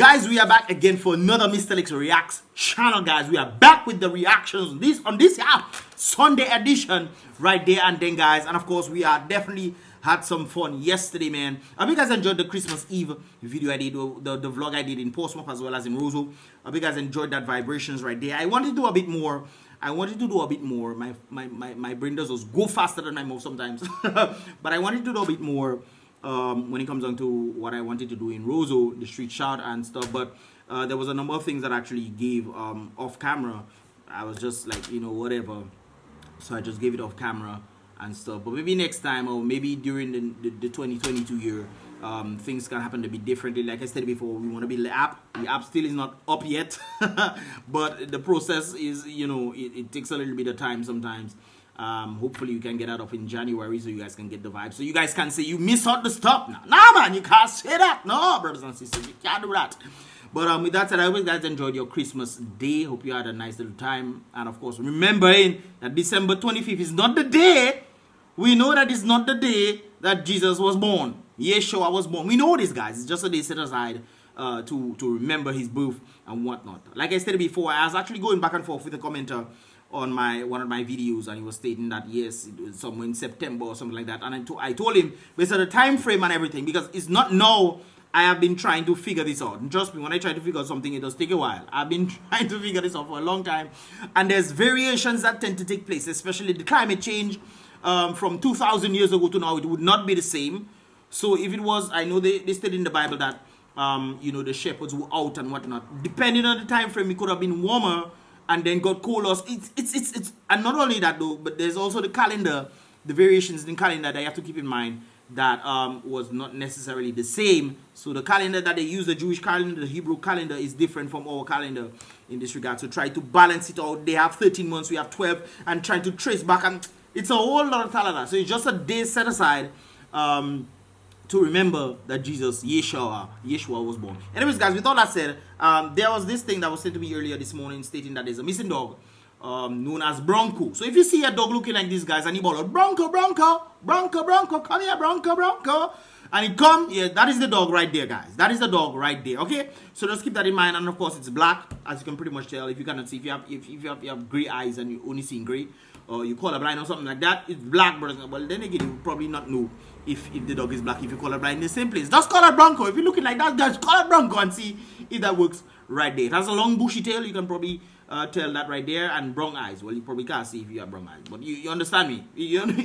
Guys, we are back again for another Mystelics Reacts channel, guys. We are back with the reactions on this Sunday edition right there and then, guys. And of course, we are definitely had some fun yesterday, man. I hope you guys enjoyed the Christmas Eve video I did, the vlog I did in Portsmouth as well as in Roseau. I hope you guys enjoyed that vibrations right there. I wanted to do a bit more. My brain does go faster than I move sometimes. But I wanted to do a bit more when it comes down to what I wanted to do in Roseau, the street shot and stuff. But there was a number of things that I actually gave off camera. I was just like, you know, whatever. So I just gave it off camera and stuff. But maybe next time, or maybe during the 2022 year, things can happen a bit differently. Like I said before, we want to build the app. The app still is not up yet, but the process is, you know, it takes a little bit of time sometimes. Hopefully we can get that up in January so you guys can get the vibe. So you guys can say you miss out the stuff. Nah, man, you can't say that. No, brothers and sisters, you can't do that. But with that said, I hope you guys enjoyed your Christmas day. Hope you had a nice little time. And of course, remembering that December 25th is not the day. We know that it's not the day that Jesus was born. Yeshua was born. We know this, guys. It's just a day set aside to remember his birth and whatnot. Like I said before, I was actually going back and forth with a commenter on one of my videos, and he was stating that yes, it was somewhere in September or something like that. And I told him based on the time frame and everything, because it's not now. I have been trying to figure this out. And trust me, when I try to figure out something, it does take a while. I've been trying to figure this out for a long time, and there's variations that tend to take place, especially the climate change. From 2,000 years ago to now, it would not be the same. So if it was, I know they stated in the Bible that you know, the shepherds were out and whatnot. Depending on the time frame, it could have been warmer and then got colder. It's and not only that though, but there's also the calendar, the variations in calendar that you have to keep in mind that was not necessarily the same. So the calendar that they use, the Jewish calendar, the Hebrew calendar, is different from our calendar in this regard. So try to balance it out. They have 13 months, we have 12, and trying to trace back, and it's a whole lot of calendar. So it's just a day set aside to remember that Jesus, Yeshua was born. Anyways, guys, with all that said, there was this thing that was said to me earlier this morning stating that there's a missing dog known as Bronco. So if you see a dog looking like this, guys, and he bawls, Bronco, Bronco, Bronco, Bronco, come here, Bronco, Bronco, and he come, yeah, that is the dog right there, guys. That is the dog right there, okay? So just keep that in mind. And of course, it's black, as you can pretty much tell. If you cannot see, if you have gray eyes and you only see gray, or you colorblind or something like that, it's black, brothers. Well, then again, you probably not know if the dog is black if you colorblind in the same place. Just call it Bronco. If you're looking like that, guys, call it Bronco and see if that works right there. It has a long bushy tail. You can probably tell that right there. And brown eyes. Well, you probably can't see if you have brown eyes. But you understand me.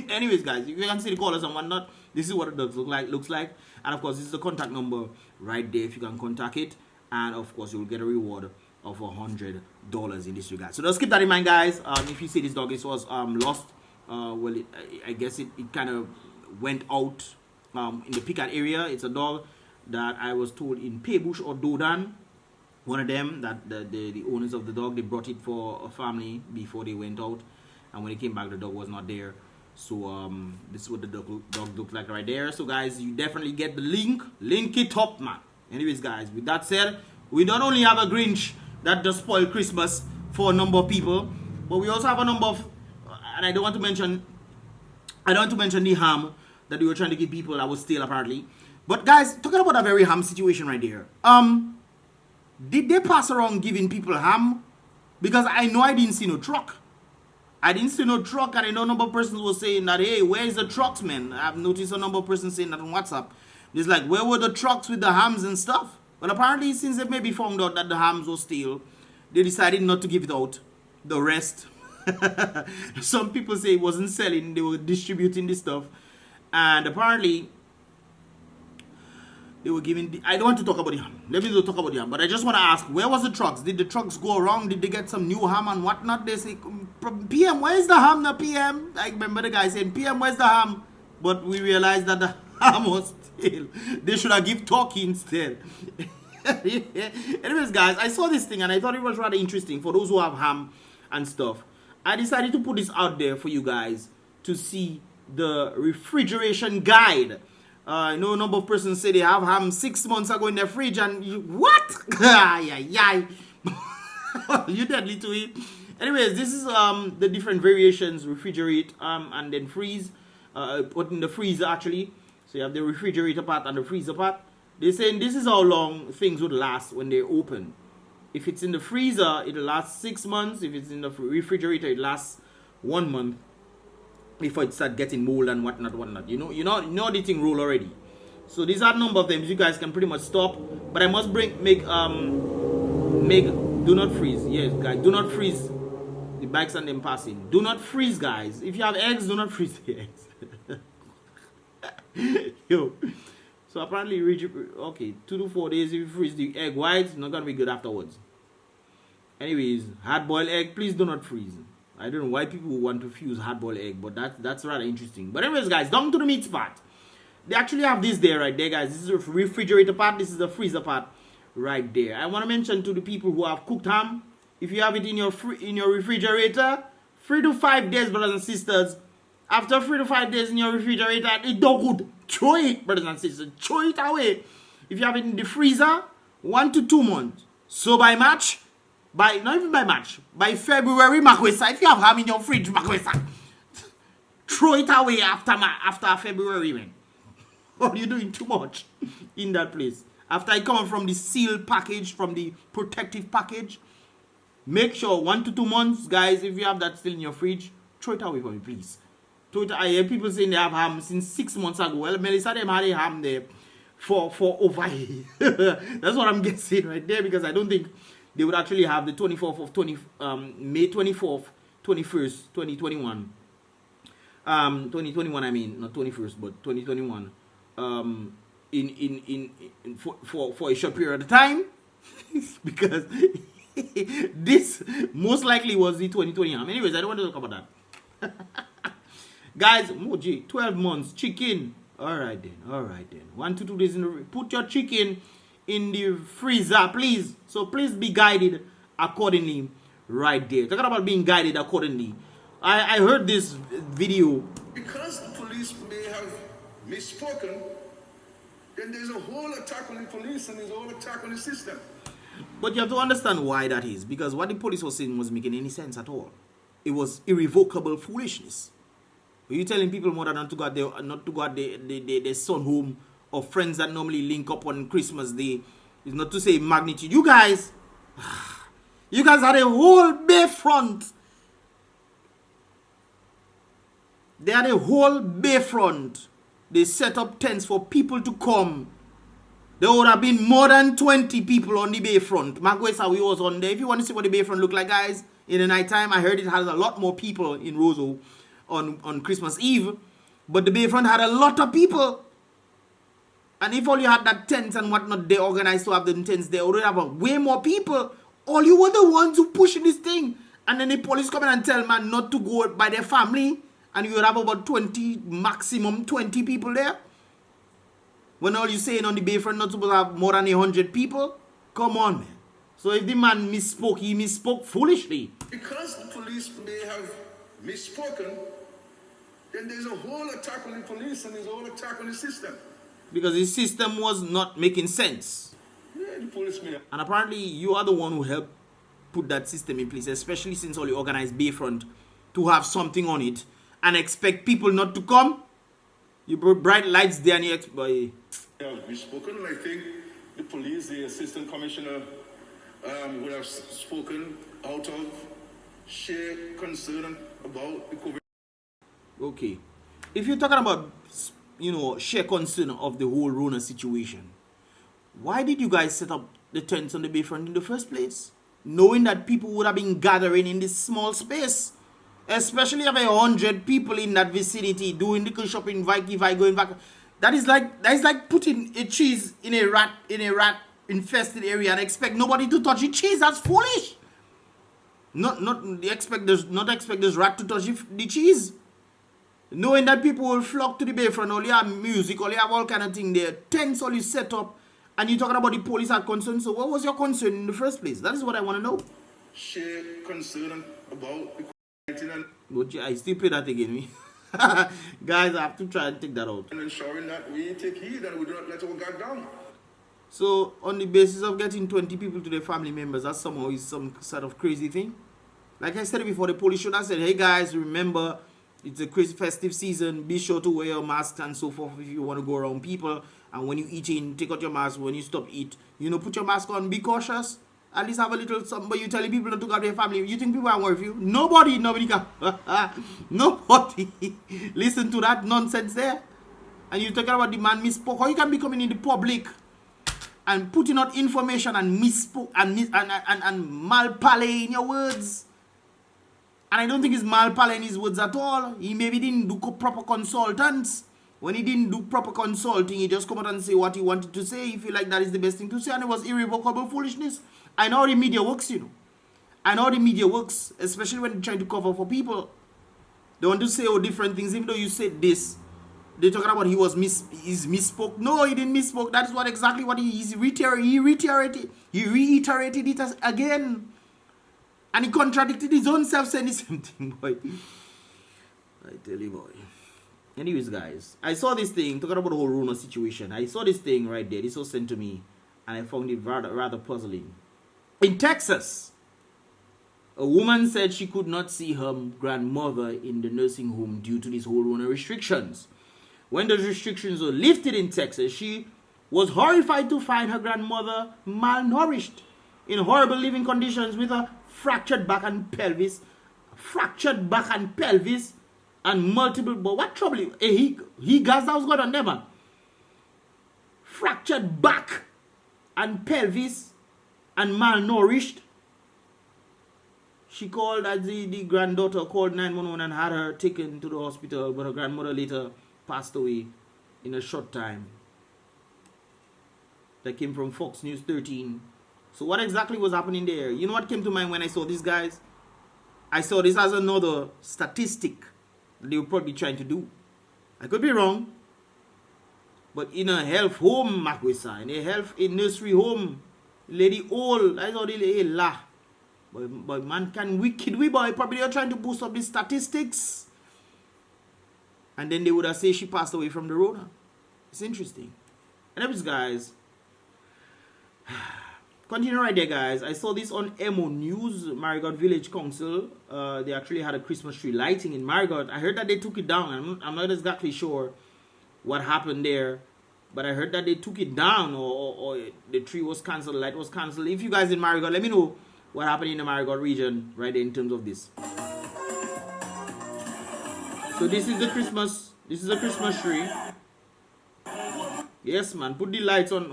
Anyways, guys, if you can see the colors and whatnot, this is what it does looks like. And of course, this is the contact number right there if you can contact it. And of course, you'll get a reward of $100 in this regard. So just keep that in mind, guys. If you see this dog, it was lost. Well, I guess it kind of went out in the Picard area. It's a dog that I was told in Paybush or Dodan, one of them, that the owners of the dog, they brought it for a family before they went out, and when they came back, the dog was not there. So this is what the dog looked like right there. So guys, you definitely get the link it up, man. Anyways, guys, with that said, we not only have a Grinch that does spoil Christmas for a number of people, but we also have a number of, and I don't want to mention the ham that we were trying to give people that was stale apparently. But guys, talking about a very ham situation right there. Did they pass around giving people ham? Because I know I didn't see no truck. I didn't see no truck, and I know a number of persons were saying that, hey, where's the trucks, man? I've noticed a number of persons saying that on WhatsApp. It's like, where were the trucks with the hams and stuff? But apparently, since they maybe found out that the hams were stale, they decided not to give it out. The rest, some people say it wasn't selling, they were distributing this stuff. And apparently, they were giving, I don't want to talk about the ham. Let me not talk about the ham. But I just want to ask, where was the trucks? Did the trucks go around? Did they get some new ham and whatnot? They say, PM, where's the ham now, PM? I remember the guy saying, PM, where's the ham? But we realized that the ham was stale. They should have given turkey instead. Anyways, guys, I saw this thing and I thought it was rather interesting for those who have ham and stuff. I decided to put this out there for you guys to see the refrigeration guide. I know a number of persons say they have ham 6 months ago in their fridge, and what? You deadly to it. Anyways, this is the different variations: refrigerate and then freeze. Put in the freezer actually. So you have the refrigerator part and the freezer part. They're saying this is how long things would last when they're open. If it's in the freezer, it'll last 6 months. If it's in the refrigerator, it lasts 1 month before it start getting mold and whatnot. You know the thing roll already. So these are a number of them. You guys can pretty much stop. But I must make do not freeze. Yes, guys, do not freeze the bikes and them passing. Do not freeze, guys. If you have eggs, do not freeze the eggs. Yo. So apparently, okay, 2 to 4 days if you freeze the egg white, it's not gonna be good afterwards. Anyways, hard-boiled egg, please do not freeze. I don't know why people want to fuse hard-boiled egg, but that's rather interesting. But anyways, guys, down to the meat part. They actually have this there right there, guys. This is the refrigerator part. This is the freezer part right there. I want to mention to the people who have cooked ham, if you have it in your refrigerator, 3 to 5 days, brothers and sisters. After 3 to 5 days in your refrigerator, it don't good. Throw it, brothers and sisters. Throw it away. If you have it in the freezer, 1 to 2 months. So by March, not even by March, by February, Makwesa, if you have ham in your fridge, Makwesa, throw it away after February, man. Oh, you're doing too much in that place. After I come from the sealed package, from the protective package, make sure 1 to 2 months, guys, if you have that still in your fridge, throw it away for me, please. I hear people saying they have ham since 6 months ago. Well, Melissa, them had a ham there for over a year. That's what I'm guessing right there, because I don't think they would actually have the 24th of May 24th, 21st, 2021. 2021, I mean, not 21st, but 2021. For a short period of time, because this most likely was the 2020 ham. Anyways, I don't want to talk about that. Guys, Moji, 12 months, chicken. Alright then. 1 to 2 days in the put your chicken in the freezer, please. So please be guided accordingly right there. Talking about being guided accordingly. I heard this video. Because the police may have misspoken, then there's a whole attack on the police and there's a whole attack on the system. But you have to understand why that is. Because what the police was saying wasn't making any sense at all. It was irrevocable foolishness. Are you telling people more than not to go out their son home, or friends that normally link up on Christmas Day? Is not to say magnitude. You guys had a whole bayfront. They had a whole bayfront. They set up tents for people to come. There would have been more than 20 people on the bayfront. Magwesa, we was on there. If you want to see what the bayfront looked like, guys, in the night time, I heard it has a lot more people in Roseau on Christmas Eve. But the bayfront had a lot of people. And if all you had that tents and whatnot, they organized to have the tents, they already have way more people. All you were the ones who pushing this thing. And then the police come in and tell man not to go by their family. And you would have about 20, maximum 20 people there. When all you saying on the bayfront not supposed to have more than 100 people. Come on, man. So if the man misspoke, he misspoke foolishly. Because the police may have misspoken, then there's a whole attack on the police and there's a whole attack on the system. Because the system was not making sense. Yeah, the police may. And apparently you are the one who helped put that system in place, especially since all you organized Bayfront to have something on it and expect people not to come. You brought bright lights there and you expect. Yeah, misspoken, and I think the police, the assistant commissioner, would have spoken out of sheer concern about the COVID. Okay. If you're talking about, sheer concern of the whole Rona situation, why did you guys set up the tents on the Bayfront in the first place? Knowing that people would have been gathering in this small space. Especially if 100 people in that vicinity doing the shopping, going back. That is like putting a cheese in a rat infested area and expect nobody to touch the cheese. That's foolish. Not expect this rat to touch the cheese. Knowing that people will flock to the Bayfront, all you have music, all you have all kind of thing there, tents all you set up, and you're talking about the police are concerned. So what was your concern in the first place? That is what I want to know. Sheer concern about the COVID-19 but I still play that again, me. Guys, I have to try and take that out. And ensuring that we take heed and we do not let our guard down. So, on the basis of getting 20 people to their family members, that somehow is some sort of crazy thing. Like I said before, the police should have said, hey guys, remember, it's a crazy festive season. Be sure to wear your mask and so forth if you want to go around people. And when you eating, take out your mask. When you stop eat, you know, put your mask on. Be cautious. At least have a little something. But you telling people not to grab their family. You think people are worth you? Nobody, Dominica. Nobody. Listen to that nonsense there. And you're talking about the man misspoke. How you can be coming in the public and putting out information and misspoke and malpale in your words. And I don't think it's malpale in his words at all. He maybe didn't do proper consultants. When he didn't do proper consulting, he just come out and say what he wanted to say. He feel like that is the best thing to say, and it was irrevocable foolishness. I know how the media works, you know. I know how the media works, especially when they're trying to cover for people. They want to say all different things, even though you said this. They're talking about he's misspoke. No, he didn't misspoke. That is what exactly what he reiterated. He reiterated it again. And he contradicted his own self, saying the same thing, boy. I tell you, boy. Anyways, guys, I saw this thing, talking about the whole Rona situation. I saw this thing right there. This was sent to me, and I found it rather puzzling. In Texas, a woman said she could not see her grandmother in the nursing home due to these whole Rona restrictions. When those restrictions were lifted in Texas, she was horrified to find her grandmother malnourished, in horrible living conditions with a fractured back and pelvis, and multiple, but what trouble? He gas that was going on there, man. Fractured back and pelvis and malnourished. She called, as the granddaughter called 911 and had her taken to the hospital, but her grandmother later passed away in a short time. That came from Fox News 13. So what exactly was happening there? You know what came to mind when I saw this, guys? I saw this as another statistic they were probably trying to do. I could be wrong. But in a health home, Makwesa, in nursery home, lady old, I saw the lady la. But man can wicked we boy, probably they're trying to boost up the statistics. And then they would have said she passed away from the Rona. It's interesting. Anyways, guys, continue right there, guys. I saw this on MO News, MARIGOT Village Council. They actually had a Christmas tree lighting in MARIGOT. I heard that they took it down. I'm not exactly sure what happened there, but I heard that they took it down, or the tree was cancelled, light was cancelled. If you guys in MARIGOT, let me know what happened in the MARIGOT region right there in terms of this. So this is the Christmas. This is a Christmas tree. Yes, man. Put the lights on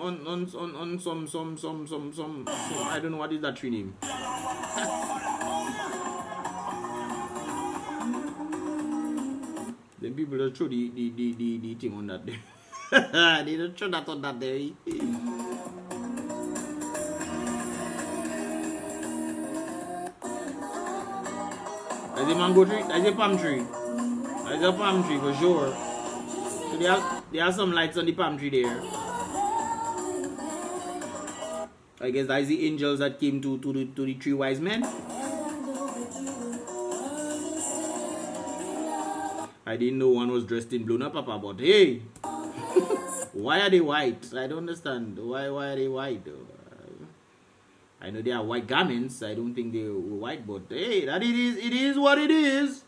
some. I don't know what is that tree name. Then people just throw the thing on that there. They don't throw that on that there. There's a mango tree. There's a palm tree. There's a palm tree for sure. So there are some lights on the palm tree there. I guess that is the angels that came to the three wise men. I didn't know one was dressed in blue, no papa, but hey, why are they white? I don't understand. Why are they white? I know they are white garments. I don't think they were white, but hey, that it is what it is.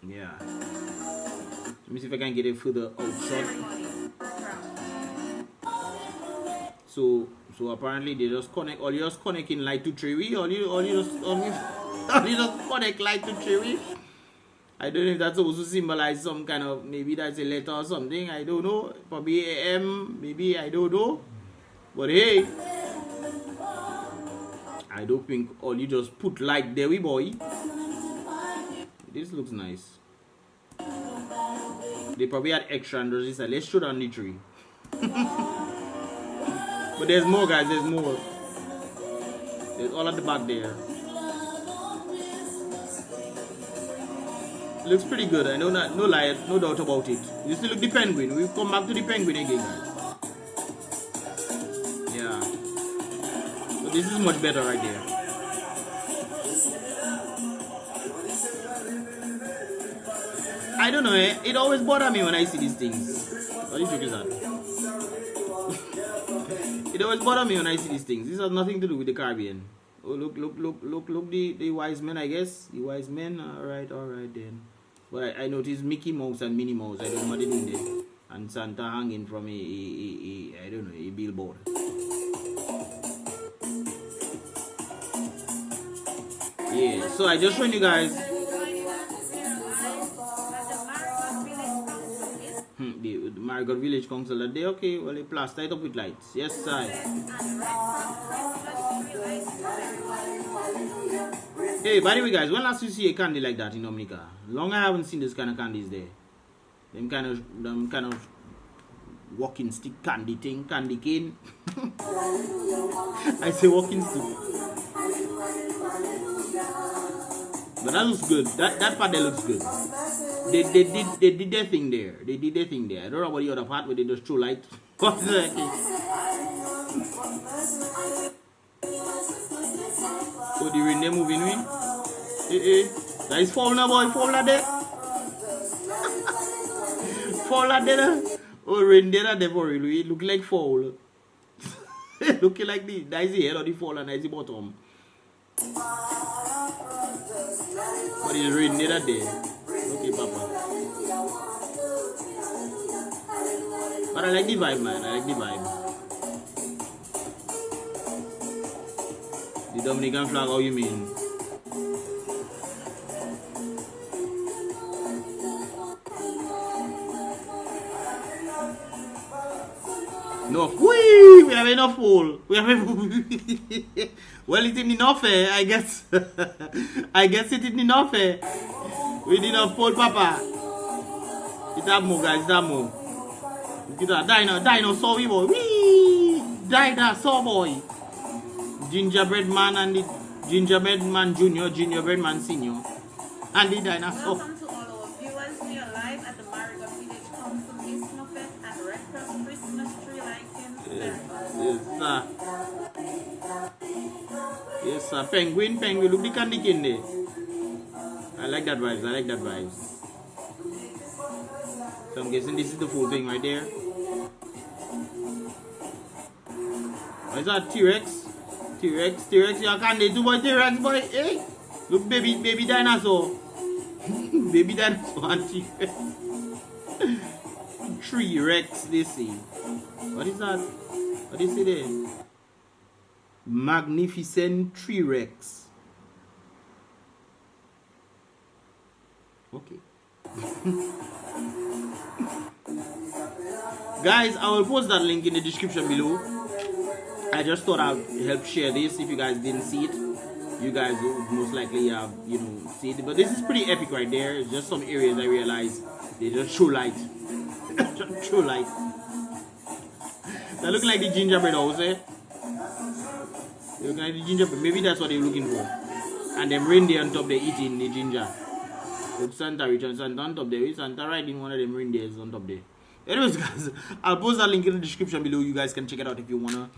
Yeah. Let me see if I can get it further outside. So apparently they just connect, or you just connecting light to tree, or you just connect light to tree. I don't know if that's supposed to symbolize some kind of, maybe that's a letter or something. I don't know. Probably AM, maybe, I don't know. But hey, I don't think all you just put light there, boy. This looks nice. They probably had extra under this side. Let's show down the tree. But there's more, guys. There's more. There's all at the back there. Looks pretty good. I know that, no doubt about it. You still look the penguin. We've come back to the penguin again, guys. Yeah. So this is much better right there. I don't know, it always bothers me when I see these things. What do you think is that? It always bothers me when I see these things. This has nothing to do with the Caribbean. Oh, look, the wise men, I guess. The wise men, alright then. But I noticed Mickey Mouse and Minnie Mouse. I don't know what they're doing there. And Santa hanging from I don't know, a billboard. Yeah, so I just showing you guys. The MARIGOT Village Council that day, okay, well they plaster it up with lights. Yes, sir. Hey, by the way guys, when last you see a candy like that in Dominica? Long I haven't seen this kind of candies there. Them kind of walking stick candy thing, candy cane. I say walking stick. But that looks good. That part there looks good. They did their thing there. They did their thing there. I don't know about the other part where they just throw light. What's that? Oh, the rain they moving me. That is fall now, boy. Fall out there. Fall out there. Oh, rain there for real. It look like fall. Looking like the that is the head of the fall and that is the bottom. But it's rain there there. Okay, Papa. But I like the vibe, man. I like the vibe. The Dominican flag, how you mean? No, we have enough wool. We have well, it's enough, I guess. I guess it is enough. We did enough wool, Papa. It's that more, guys. That more. It's a dinosaur, boy. Wee! Dinosaur, boy. Gingerbread man and the gingerbread man junior, gingerbread man senior, and the dinosaur. Welcome to all our viewers. We are live at the MARIGOT Village Council East Muffet and Red Cross Christmas tree lighting ceremony. Yes, sir. Penguin. Look the candy cane there. I like that vibes. So I'm guessing this is the full thing right there. What is that? T-Rex? T-Rex, you candy too, boy. T-Rex, boy. Hey, look, baby dinosaur. Baby dinosaur and T-Rex. T-Rex, they see. What is that? What is it there? Magnificent T-Rex. Okay. Guys, I will post that link in the description below. I just thought I'd help share this. If you guys didn't see it, you guys would most likely have, see it. But this is pretty epic right there. It's just some areas I realized they just show light. Show light. That looking like the gingerbread house, eh? They looking like the gingerbread. Maybe that's what they're looking for. And them reindeer on top, they're eating the ginger. With Santa rich and Santa on top there. With Santa riding one of them reindeers on top there. Anyways, guys, I'll post that link in the description below. You guys can check it out if you wanna.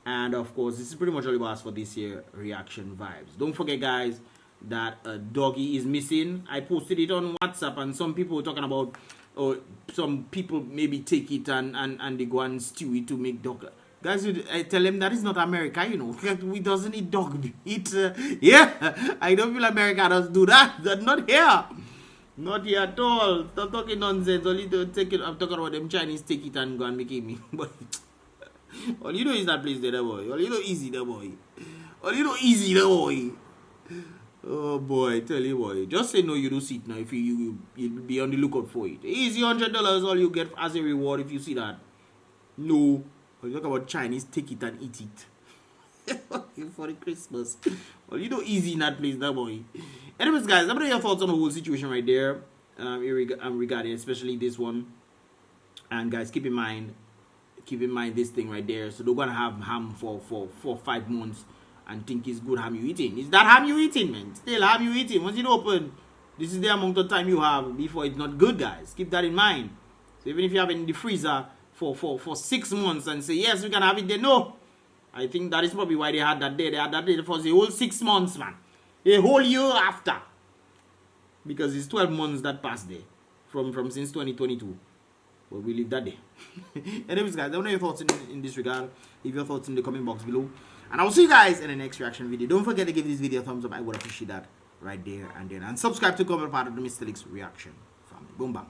And of course, this is pretty much all about us for this year reaction vibes. Don't forget, guys, that a doggy is missing. I posted it on WhatsApp, and some people were talking about, or some people maybe take it and they go and stew it to make dog. Guys, I tell them that is not America, We doesn't eat dog meat. Yeah, I don't feel America does do that. That's not here. Not here at all. Stop talking nonsense. Only to take it. I'm talking about them Chinese take it and go and make it me. But all you know is that place there, boy. All you know easy there, boy. All you know easy there, boy. Oh boy, tell you boy. Just say no, you do see it now if you'll be on the lookout for it. Easy $100 all you get as a reward if you see that. No. We talk about Chinese take it and eat it. For the Christmas. Well, you know easy in that place, that boy. Anyways, guys, let me know your thoughts on the whole situation right there. Regarding especially this one. And guys, keep in mind this thing right there. So don't gonna have ham for 4 or 5 months and think it's good ham you eating. Is that ham you eating, man? Still ham you eating. Once it open, this is the amount of time you have before it's not good, guys. Keep that in mind. So even if you have it in the freezer for 6 months and say yes, we can have it there. No. I think that is probably why they had that day. They had that day for the whole 6 months, man. A whole year after. Because it's 12 months that passed there. From since 2022. But we leave that day. Anyways, guys, I don't know your thoughts in this regard. Leave your thoughts in the comment box below. And I will see you guys in the next reaction video. Don't forget to give this video a thumbs up. I would appreciate that right there and then. And subscribe to become a part of the Mystelics reaction family. Boom bang.